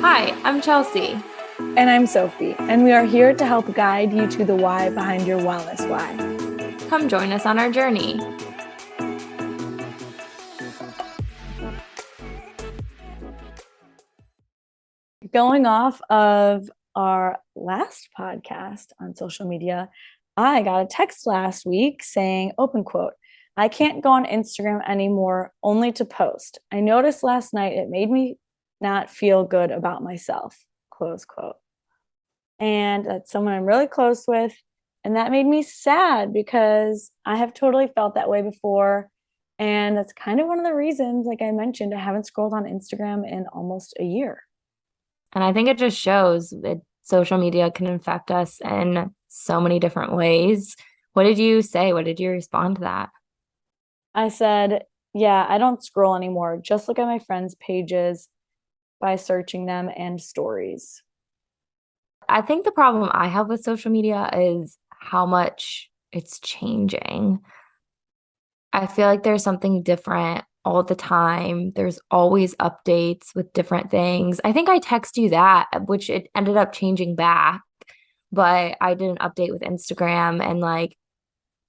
Hi, I'm Chelsea. And I'm Sophie, and we are here to help guide you to the why behind your wellness why. Come join us on our journey. Going off of our last podcast on social media, I got a text last week saying, open quote, I can't go on Instagram anymore, only to post. I noticed last night it made me not feel good about myself, close quote. And that's someone I'm really close with. And that made me sad because I have totally felt that way before. And that's kind of one of the reasons, like I mentioned, I haven't scrolled on Instagram in almost a year. And I think it just shows that social media can affect us in so many different ways. What did you say? What did you respond to that? I said, yeah, I don't scroll anymore. Just look at my friends' pages by searching them and stories. I think the problem I have with social media is how much it's changing. I feel like there's something different all the time. There's always updates with different things. I think I text you that, which it ended up changing back, but I did an update with Instagram and like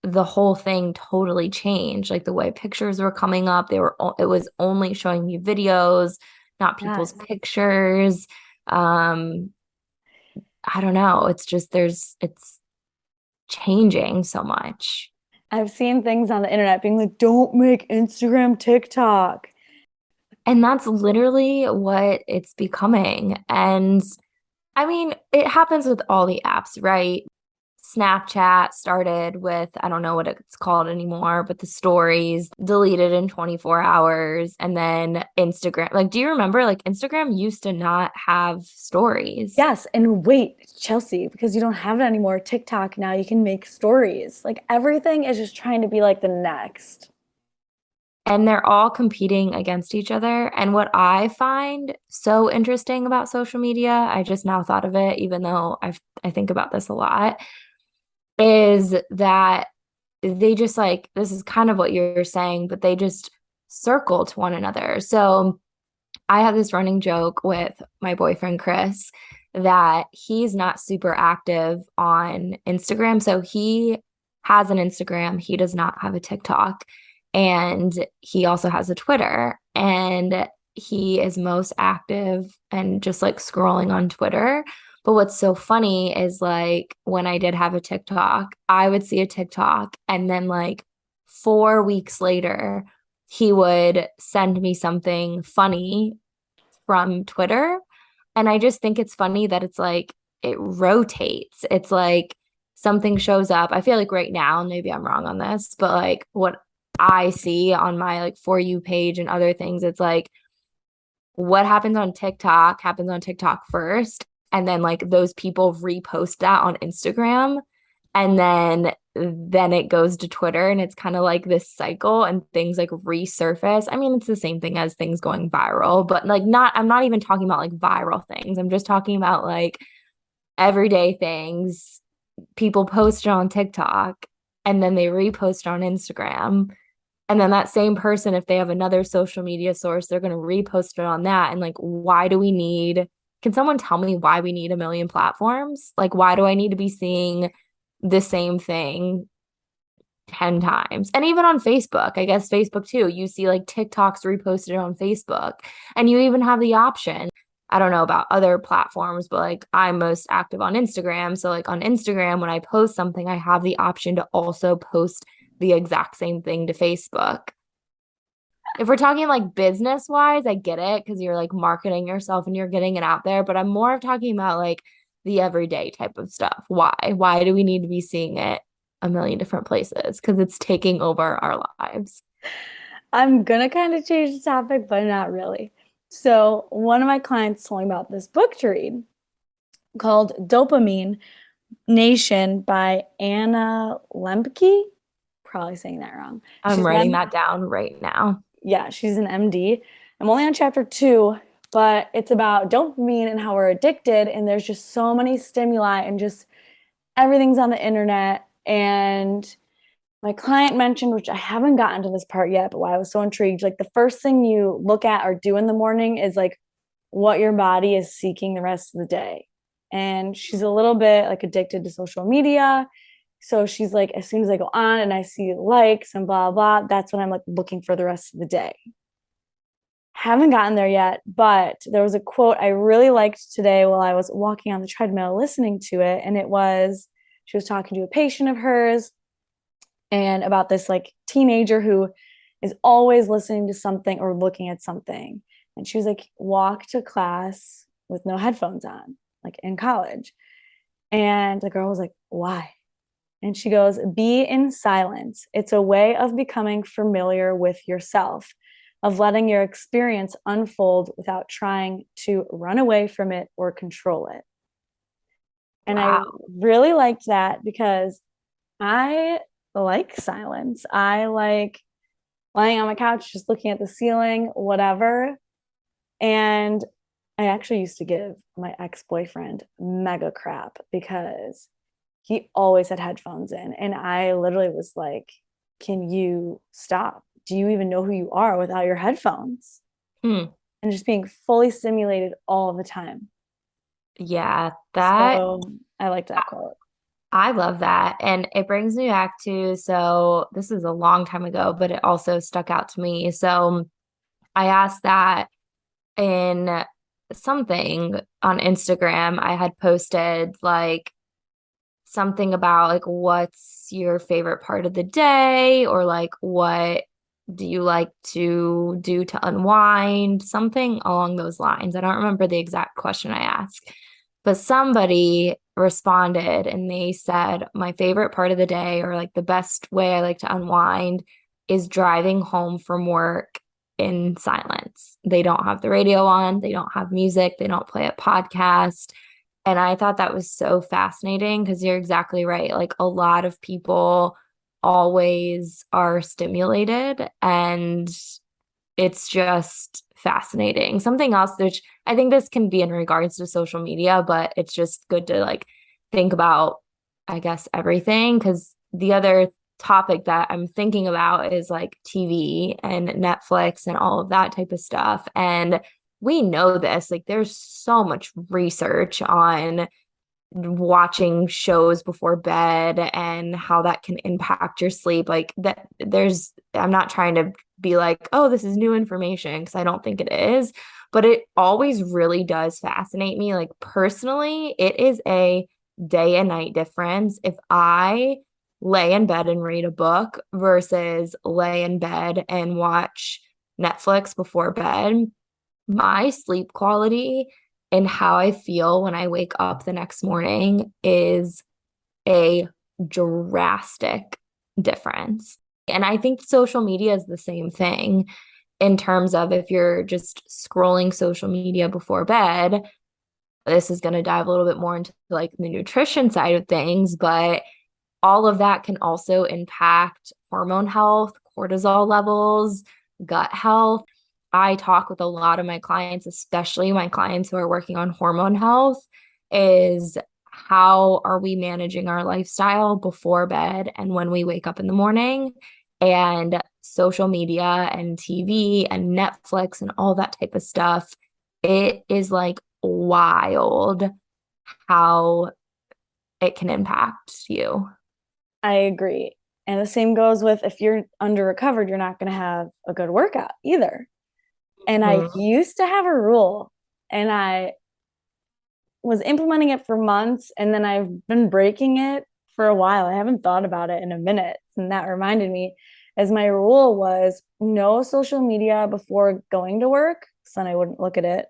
the whole thing totally changed. Like the way pictures were coming up, it was only showing me videos, not people's Yes. pictures. Um, I don't know. It's changing so much. I've seen things on the internet being like, don't make Instagram TikTok. And that's literally what it's becoming. And I mean, it happens with all the apps, right? Snapchat started with, I don't know what it's called anymore, but the stories deleted in 24 hours. And then Instagram, like, do you remember like Instagram used to not have stories? Yes, and wait, Chelsea, because you don't have it anymore, TikTok now you can make stories. Like everything is just trying to be like the next. And they're all competing against each other. And what I find so interesting about social media, I just now thought of it, even though I think about this a lot, is that they just like this is kind of what you're saying, but they just circle to one another. So I have this running joke with my boyfriend Chris that he's not super active on Instagram. So he has an Instagram, he does not have a TikTok, and he also has a Twitter. And he is most active and just like scrolling on Twitter. But what's so funny is like when I did have a TikTok, I would see a TikTok and then like 4 weeks later, he would send me something funny from Twitter. And I just think it's funny that it's like it rotates. It's like something shows up. I feel like right now, and maybe I'm wrong on this, but like what I see on my like For You page and other things, it's like what happens on TikTok first. And then like those people repost that on Instagram. And then it goes to Twitter and it's kind of like this cycle and things like resurface. I mean, it's the same thing as things going viral, but like I'm not even talking about like viral things. I'm just talking about like everyday things. People post it on TikTok and then they repost it on Instagram. And then that same person, if they have another social media source, they're going to repost it on that. And like, can someone tell me why we need a million platforms? Like, why do I need to be seeing the same thing 10 times? And even on Facebook, I guess Facebook too, you see like TikToks reposted on Facebook, and you even have the option. I don't know about other platforms, but like I'm most active on Instagram. So, like on Instagram, when I post something, I have the option to also post the exact same thing to Facebook. If we're talking like business wise, I get it because you're like marketing yourself and you're getting it out there. But I'm more of talking about like the everyday type of stuff. Why? Why do we need to be seeing it a million different places? Because it's taking over our lives. I'm gonna kind of change the topic, but not really. So, one of my clients told me about this book to read called Dopamine Nation by Anna Lembke. Probably saying that wrong. I'm She's writing an that down right now. yeah, she's an MD. I'm only on chapter 2, but it's about dopamine and how we're addicted. And there's just so many stimuli and just everything's on the internet. And my client mentioned, which I haven't gotten to this part yet, but why I was so intrigued, like the first thing you look at or do in the morning is like what your body is seeking the rest of the day. And she's a little bit like addicted to social media. So she's like, as soon as I go on and I see likes and blah, blah, that's when I'm like looking for the rest of the day. Haven't gotten there yet, but there was a quote I really liked today while I was walking on the treadmill listening to it. And it was, she was talking to a patient of hers and about this like teenager who is always listening to something or looking at something. And she was like, walk to class with no headphones on, like in college. And the girl was like, why? And she goes, be in silence. It's a way of becoming familiar with yourself, of letting your experience unfold without trying to run away from it or control it. And I Wow. really liked that because I like silence. I like lying on my couch, just looking at the ceiling, whatever. And I actually used to give my ex-boyfriend mega crap because he always had headphones in. And I literally was like, can you stop? Do you even know who you are without your headphones? Hmm. And just being fully stimulated all the time. Yeah, that So I like that quote. I love that. And it brings me back to, so this is a long time ago, but it also stuck out to me. So I asked that in something on Instagram. I had posted like something about like what's your favorite part of the day, or like what do you like to do to unwind, something along those lines. I don't remember the exact question I asked, but somebody responded and they said, my favorite part of the day, or like the best way I like to unwind, is driving home from work in silence. They don't have the radio on, they don't have music, they don't play a podcast. And I thought that was so fascinating because you're exactly right. Like a lot of people always are stimulated, and it's just fascinating. Something else, which I think this can be in regards to social media, but it's just good to like think about, I guess, everything. Because the other topic that I'm thinking about is like TV and Netflix and all of that type of stuff. And we know this, like, there's so much research on watching shows before bed and how that can impact your sleep. Like that there's I'm not trying to be like, oh, this is new information, because I don't think it is, but it always really does fascinate me. Like personally, it is a day and night difference if I lay in bed and read a book versus lay in bed and watch Netflix before bed. My sleep quality and how I feel when I wake up the next morning is a drastic difference. And I think social media is the same thing in terms of if you're just scrolling social media before bed. This is going to dive a little bit more into like the nutrition side of things, but all of that can also impact hormone health, cortisol levels, gut health. I talk with a lot of my clients, especially my clients who are working on hormone health, is how are we managing our lifestyle before bed and when we wake up in the morning? And social media and TV and Netflix and all that type of stuff, it is like wild how it can impact you. I agree. And the same goes with if you're under recovered, you're not going to have a good workout either. And I Mhm. used to have a rule and I was implementing it for months and then I've been breaking it for a while. I haven't thought about it in a minute. And that reminded me, as my rule was no social media before going to work. So then I wouldn't look at it,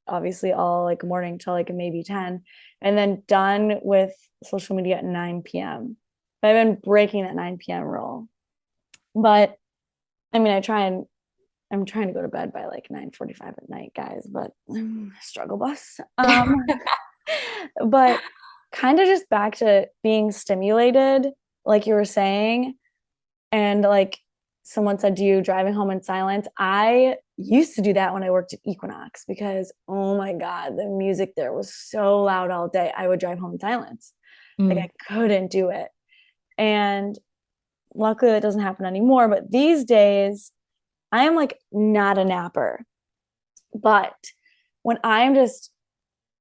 obviously, all like morning till like maybe 10, and then done with social media at 9 p.m. But I've been breaking that 9 p.m. rule. But I mean, I'm trying to go to bed by like 9:45 at night, guys, but struggle bus. But kind of just back to being stimulated, like you were saying, and like someone said to you, driving home in silence. I used to do that when I worked at Equinox because, oh my God, the music there was so loud all day. I would drive home in silence. Like Mm. I couldn't do it. And luckily that doesn't happen anymore. But these days, I am like not a napper, but when I'm just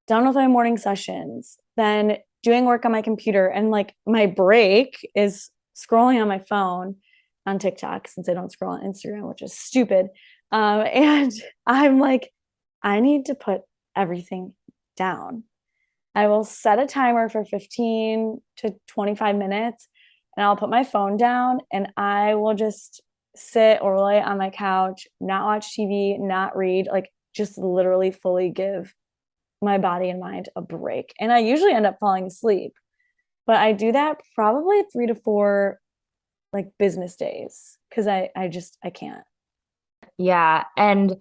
done with my morning sessions, then doing work on my computer, and like my break is scrolling on my phone on TikTok, since I don't scroll on Instagram, which is stupid. And I'm like, I need to put everything down. I will set a timer for 15 to 25 minutes, and I'll put my phone down and I will just sit or lay on my couch, not watch TV, not read, like just literally fully give my body and mind a break. And I usually end up falling asleep, but I do that probably 3 to 4 like business days because I can't. Yeah. And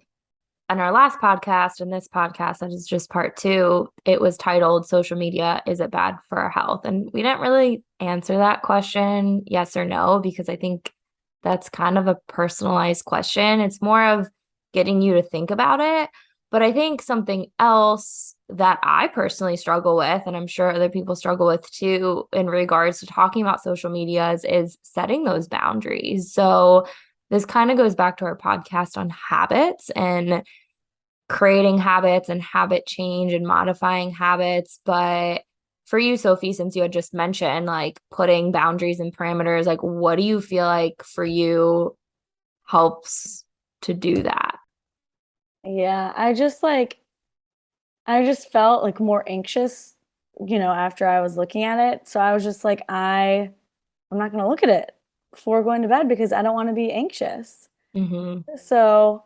on our last podcast and this podcast, that is just part two, it was titled Social Media, Is It Bad for Our Health? And we didn't really answer that question, yes or no, because I think that's kind of a personalized question. It's more of getting you to think about it. But I think something else that I personally struggle with, and I'm sure other people struggle with too, in regards to talking about social media, is setting those boundaries. So this kind of goes back to our podcast on habits and creating habits and habit change and modifying habits. But for you, Sophie, since you had just mentioned like putting boundaries and parameters, like what do you feel like for you helps to do that? Yeah, I just felt like more anxious, after I was looking at it. So I was just like, I'm not going to look at it before going to bed because I don't want to be anxious. Mm-hmm. So,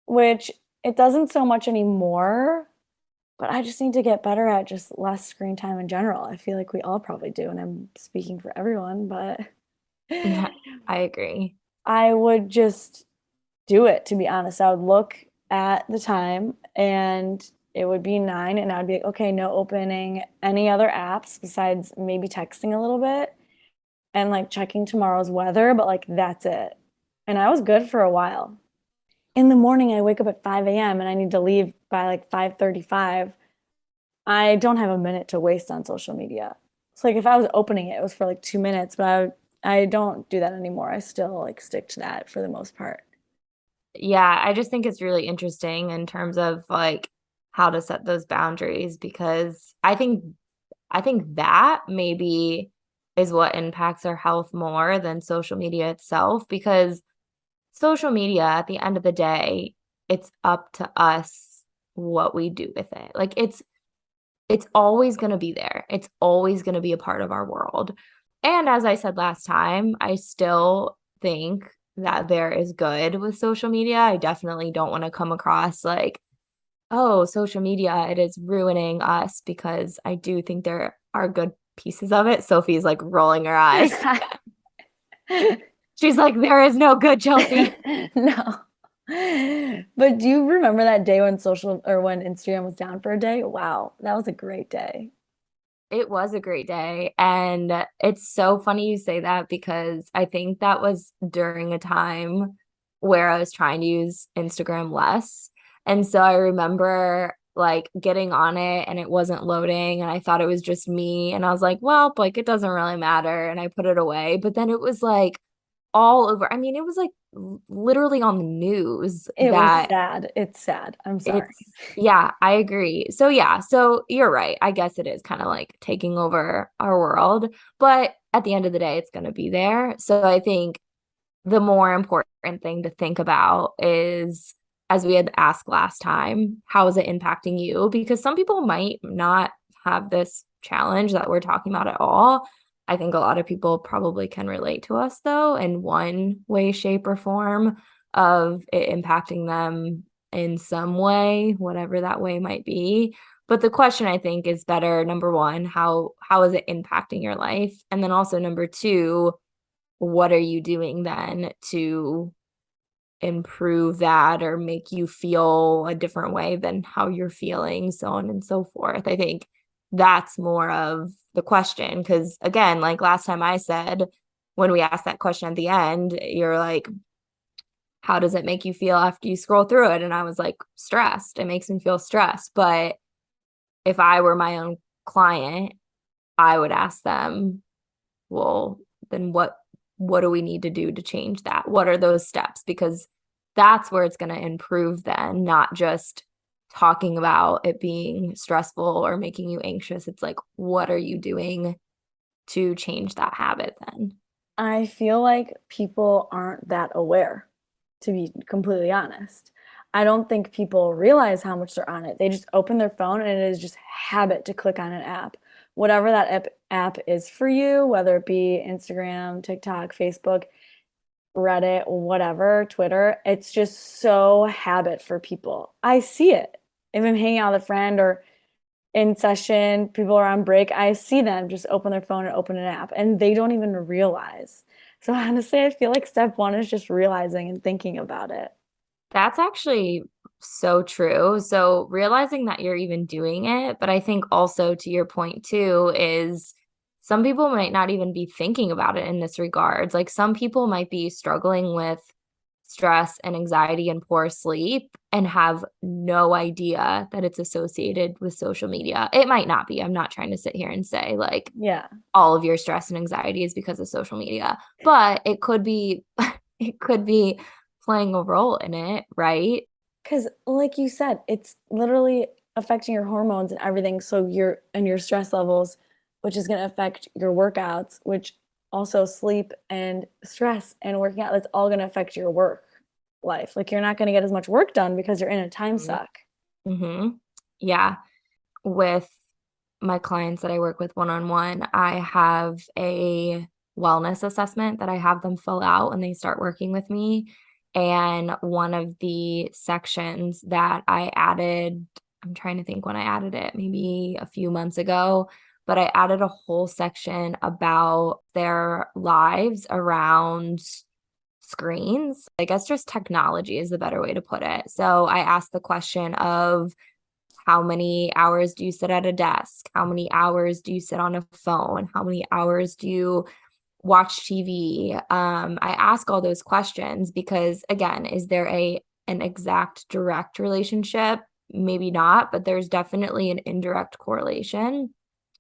which it doesn't so much anymore, but I just need to get better at just less screen time in general. I feel like we all probably do, and I'm speaking for everyone, but Yeah, I agree. I would just do it, to be honest. I would look at the time and it would be 9, and I'd be like, okay, no opening any other apps besides maybe texting a little bit and like checking tomorrow's weather, but like that's it. And I was good for a while. In the morning, I wake up at 5 a.m. and I need to leave by like 5:35. I don't have a minute to waste on social media. So like if I was opening it, it was for like 2 minutes, but I don't do that anymore. I still like stick to that for the most part. Yeah, I just think it's really interesting in terms of like how to set those boundaries because I think that maybe is what impacts our health more than social media itself because social media at the end of the day, it's up to us what we do with it. Like it's always going to be there. It's always going to be a part of our world. And as I said last time, I still think that there is good with social media. I definitely don't want to come across like, oh, social media, it is ruining us because I do think there are good pieces of it. Sophie's like rolling her eyes. She's like, there is no good, Chelsea. No. But do you remember that day when social or when Instagram was down for a day? Wow, that was a great day. It was a great day. And it's so funny you say that because I think that was during a time where I was trying to use Instagram less. And so I remember like getting on it and it wasn't loading and I thought it was just me. And I was like, well, like it doesn't really matter. And I put it away. But then it was like all over. I mean, it was like literally on the news It was that sad. It's sad. I'm sorry. it's, yeah, I agree. So, yeah, so you're right. I guess it is kind of like taking over our world, but at the end of the day, it's going to be there. So, I think the more important thing to think about is, as we had asked last time, how is it impacting you? Because some people might not have this challenge that we're talking about at all. I think a lot of people probably can relate to us, though, in one way, shape, or form of it impacting them in some way, whatever that way might be. But the question I think is better, number one, how is it impacting your life? And then also number two, what are you doing then to improve that or make you feel a different way than how you're feeling, so on and so forth. I think that's more of the question. Because again, like last time I said, when we asked that question at the end, you're like, how does it make you feel after you scroll through it? And I was like, stressed. It makes me feel stressed. But if I were my own client, I would ask them, well, then what do we need to do to change that? What are those steps? Because that's where it's going to improve then, not just talking about it being stressful or making you anxious. It's like, what are you doing to change that habit then? I feel like people aren't that aware, to be completely honest. I don't think people realize how much they're on it. They just open their phone and it is just habit to click on an app. Whatever that app is for you, whether it be Instagram, TikTok, Facebook, Reddit, whatever, Twitter, it's just so habit for people. I see it. If I'm hanging out with a friend or in session, people are on break, I see them just open their phone and open an app and they don't even realize. So honestly, I feel like step one is just realizing and thinking about it. That's actually so true. So realizing that you're even doing it, but I think also to your point too, is some people might not even be thinking about it in this regards. Like some people might be struggling with stress and anxiety and poor sleep and have no idea that it's associated with social media. It might not be. I'm not trying to sit here and say like Yeah. all of your stress and anxiety is because of social media, but it could be it could be playing a role in it, right? Because, like you said, it's literally affecting your hormones and everything. So your stress levels, which is going to affect your workouts, which also sleep and stress and working out, that's all going to affect your work life. Like you're not going to get as much work done because you're in a time suck. Mm-hmm. Yeah. With my clients that I work with one-on-one, I have a wellness assessment that I have them fill out when they start working with me. And one of the sections that I added, I'm trying to think when I added it, maybe a few months ago, but I added a whole section about their lives around screens. I guess just technology is the better way to put it. So I asked the question of how many hours do you sit at a desk? How many hours do you sit on a phone? How many hours do you watch TV? I ask all those questions because, again, is there an exact direct relationship? Maybe not, but there's definitely an indirect correlation.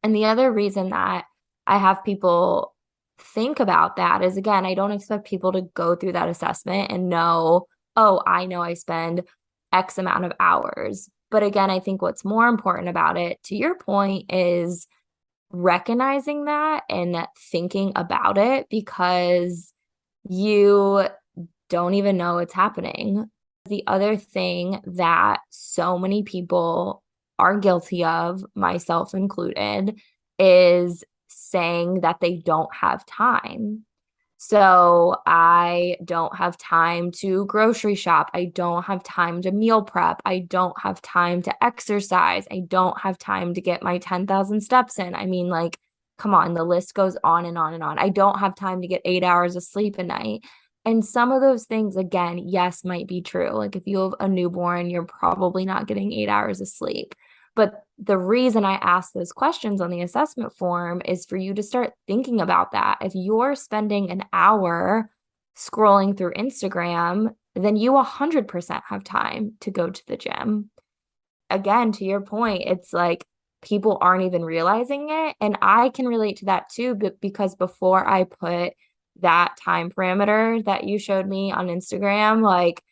And the other reason that I have people think about that is, again, I don't expect people to go through that assessment and know, oh, I know I spend X amount of hours. But again, I think what's more important about it, to your point, is recognizing that and thinking about it because you don't even know it's happening. The other thing that so many people are guilty of, myself included, is saying that they don't have time. So I don't have time to grocery shop. I don't have time to meal prep. I don't have time to exercise. I don't have time to get my 10,000 steps in. I mean, like, come on, the list goes on and on and on. I don't have time to get 8 hours of sleep a night. And some of those things, again, yes, might be true. Like if you have a newborn, you're probably not getting 8 hours of sleep. But the reason I ask those questions on the assessment form is for you to start thinking about that. If you're spending an hour scrolling through Instagram, then you 100% have time to go to the gym. Again, to your point, it's like people aren't even realizing it. And I can relate to that too, but because before I put that time parameter that you showed me on Instagram, like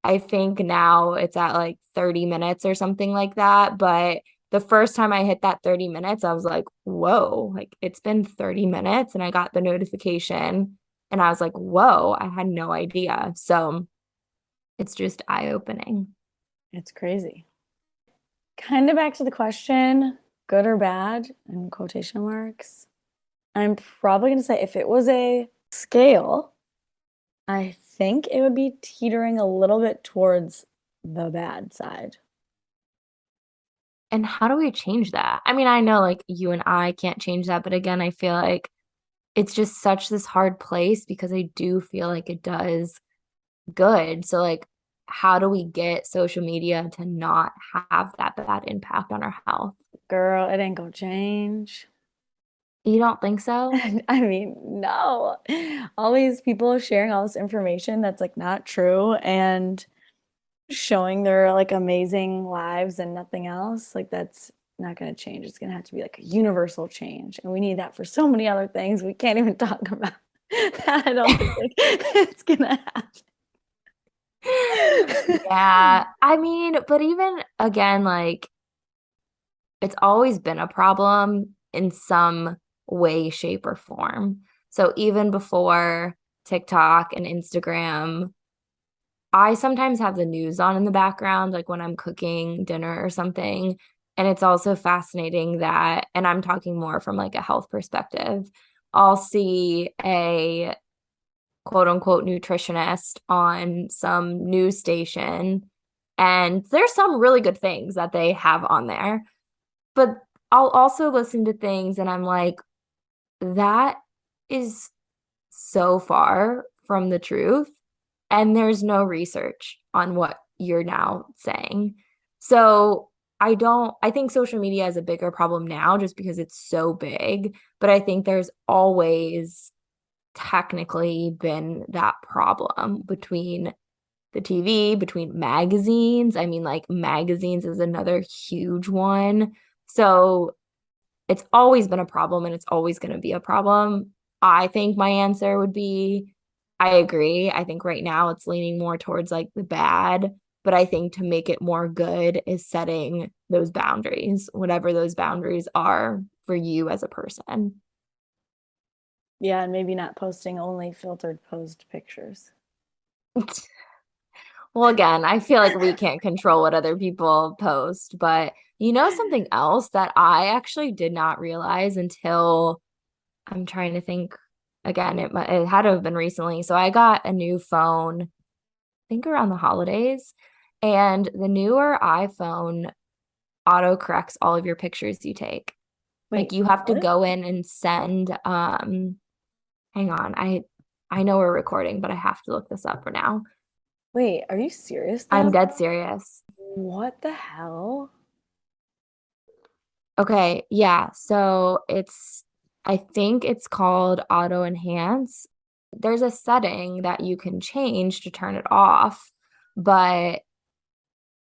I think now it's at like 30 minutes or something like that. But the first time I hit that 30 minutes, I was like, whoa, like it's been 30 minutes. And I got the notification and I was like, whoa, I had no idea. So it's just eye-opening. It's crazy. Kind of back to the question, good or bad, in quotation marks. I'm probably going to say if it was a scale, I think it would be teetering a little bit towards the bad side. And how do we change that? I mean, I know like you and I can't change that, but again, I feel like it's just such this hard place because I do feel like it does good. So like how do we get social media to not have that bad impact on our health? Girl, it ain't gonna change. You don't think so? I mean, no. All these people sharing all this information that's like not true and showing their like amazing lives and nothing else, like that's not going to change. It's going to have to be like a universal change. And we need that for so many other things we can't even talk about. That I don't think it's going to happen. Yeah. I mean, but even again, like it's always been a problem in some way, shape, or form. So even before TikTok and Instagram, I sometimes have the news on in the background, like when I'm cooking dinner or something. And it's also fascinating that, and I'm talking more from like a health perspective, I'll see a quote unquote nutritionist on some news station. And there's some really good things that they have on there. But I'll also listen to things and I'm like, that is so far from the truth. And there's no research on what you're now saying. So I think social media is a bigger problem now just because it's so big. But I think there's always technically been that problem between the TV, between magazines. I mean, like magazines is another huge one. So it's always been a problem and it's always going to be a problem. I think my answer would be I agree. I think right now it's leaning more towards like the bad, but I think to make it more good is setting those boundaries, whatever those boundaries are for you as a person. Yeah, and maybe not posting only filtered posed pictures. Well, again, I feel like we can't control what other people post, but you know something else that I actually did not realize until I'm trying to think again, it had to have been recently. So I got a new phone, I think around the holidays, and the newer iPhone auto corrects all of your pictures you take. Like Wait, you have to what? go in and send hang on, I know we're recording, but I have to look this up for now. Wait, are you serious I'm though? dead serious. What the hell? Okay, yeah. So I think it's called auto enhance. There's a setting that you can change to turn it off, but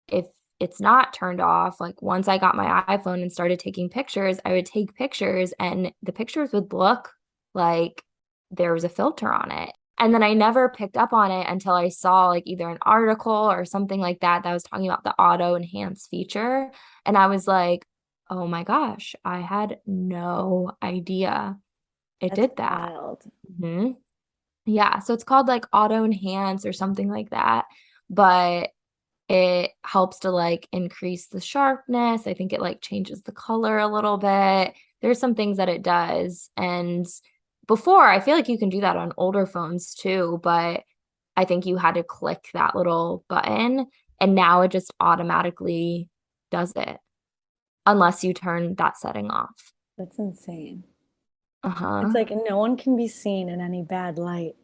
if it's not turned off, like once I got my iPhone and started taking pictures, I would take pictures and the pictures would look like there was a filter on it. And then I never picked up on it until I saw like either an article or something like that that was talking about the auto enhance feature. And I was like, oh my gosh, I had no idea it That's did that. wild. hmm Yeah. So it's called like auto enhance or something like that. But it helps to like increase the sharpness. I think it like changes the color a little bit. There's some things that it does. And before, I feel like you can do that on older phones too, but I think you had to click that little button and now it just automatically does it unless you turn that setting off. That's insane. It's Uh-huh. like no one can be seen in any bad light,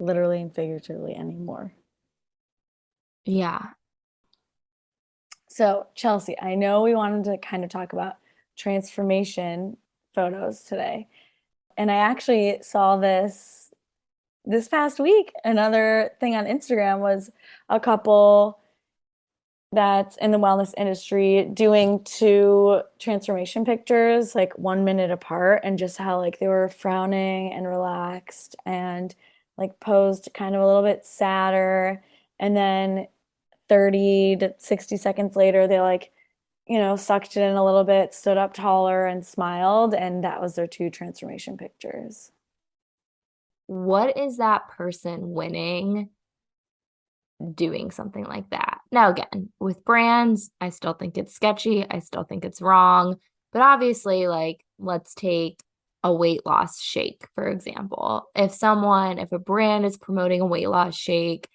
literally and figuratively anymore. Yeah. So, Chelsea, I know we wanted to kind of talk about transformation photos today. And I actually saw this past week. Another thing on Instagram was a couple that's in the wellness industry doing two transformation pictures, like 1 minute apart, and just how like they were frowning and relaxed and like posed kind of a little bit sadder. And then 30 to 60 seconds later, they like, sucked it in a little bit, stood up taller and smiled. And that was their two transformation pictures. What is that person winning doing something like that? Now, again, with brands, I still think it's sketchy. I still think it's wrong. But obviously, like, let's take a weight loss shake, for example. If a brand is promoting a weight loss shake,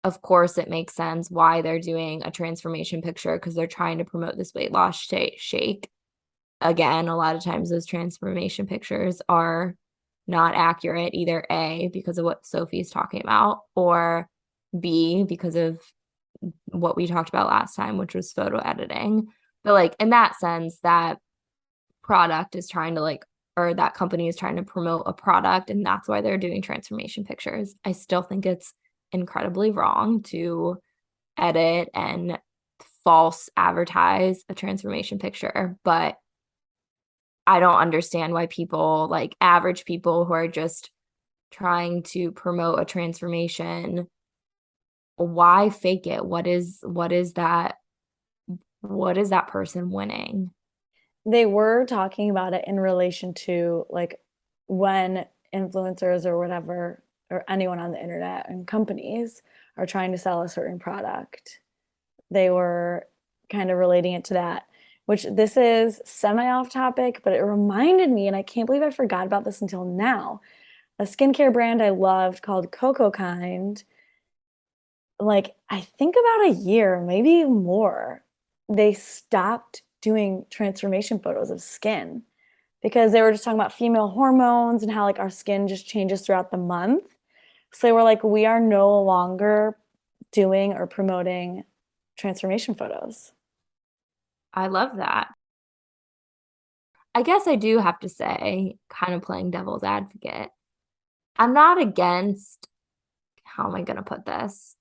of course, it makes sense why they're doing a transformation picture because they're trying to promote this weight loss shake. Again, a lot of times those transformation pictures are not accurate, either A, because of what Sophie's talking about, or B, because of what we talked about last time, which was photo editing. But like in that sense, that product is trying to like, or that company is trying to promote a product, and that's why they're doing transformation pictures. I still think it's incredibly wrong to edit and false advertise a transformation picture, but I don't understand why people, like average people who are just trying to promote a transformation, why fake it? What is that person winning? They were talking about it in relation to like when influencers or whatever, or anyone on the internet and companies are trying to sell a certain product. They were kind of relating it to that, which this is semi off topic, but it reminded me, and I can't believe I forgot about this until now. A skincare brand I loved called Coco Kind, like I think about a year, maybe more, they stopped doing transformation photos of skin because they were just talking about female hormones and how like our skin just changes throughout the month. So they were like, we are no longer doing or promoting transformation photos. I love that. I guess I do have to say, kind of playing devil's advocate, I'm not against, how am I going to put this?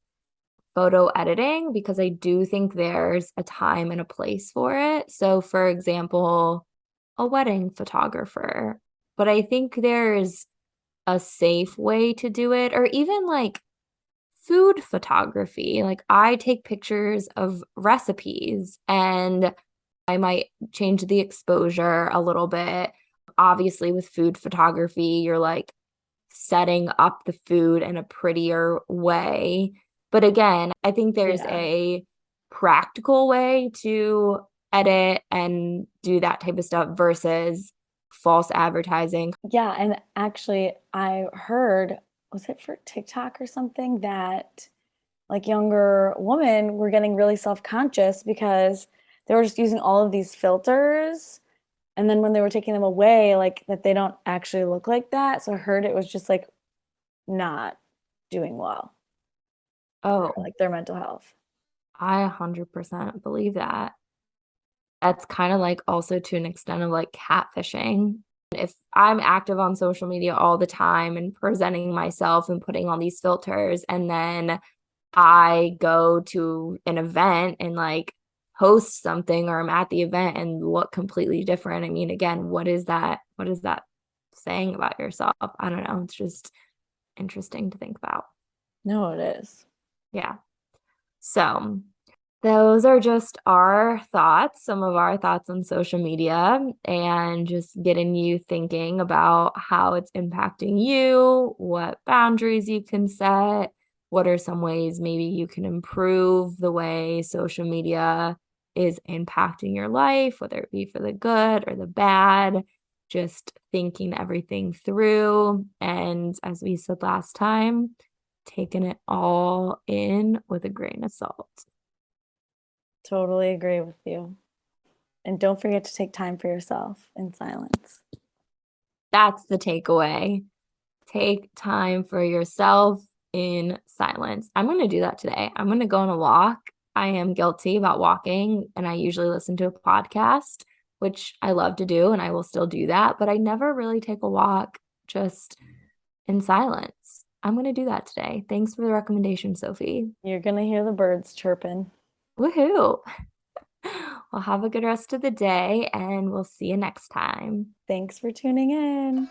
Photo editing, because I do think there's a time and a place for it. So, for example, a wedding photographer, but I think there's a safe way to do it, or even like food photography. Like, I take pictures of recipes and I might change the exposure a little bit. Obviously, with food photography, you're like setting up the food in a prettier way. But again, I think there's Yeah. a practical way to edit and do that type of stuff versus false advertising. Yeah, and actually I heard, was it for TikTok or something, that like younger women were getting really self-conscious because they were just using all of these filters, and then when they were taking them away, like that they don't actually look like that. So I heard it was just like not doing well for Oh, like their mental health. I 100% believe that. That's kind of like also to an extent of like catfishing. If I'm active on social media all the time and presenting myself and putting on these filters, and then I go to an event and like host something, or I'm at the event and look completely different. I mean, again, what is that? What is that saying about yourself? I don't know. It's just interesting to think about. No, it is. Yeah. So those are just our thoughts, some of our thoughts on social media, and just getting you thinking about how it's impacting you, what boundaries you can set, what are some ways maybe you can improve the way social media is impacting your life, whether it be for the good or the bad, just thinking everything through. And as we said last time, taking it all in with a grain of salt. Totally agree with you. And don't forget to take time for yourself in silence. That's the takeaway. Take time for yourself in silence. I'm going to do that today. I'm going to go on a walk. I am guilty about walking, and I usually listen to a podcast, which I love to do, and I will still do that, but I never really take a walk just in silence. I'm going to do that today. Thanks for the recommendation, Sophie. You're gonna hear the birds chirping. Woohoo. Well, have a good rest of the day, and we'll see you next time. Thanks for tuning in.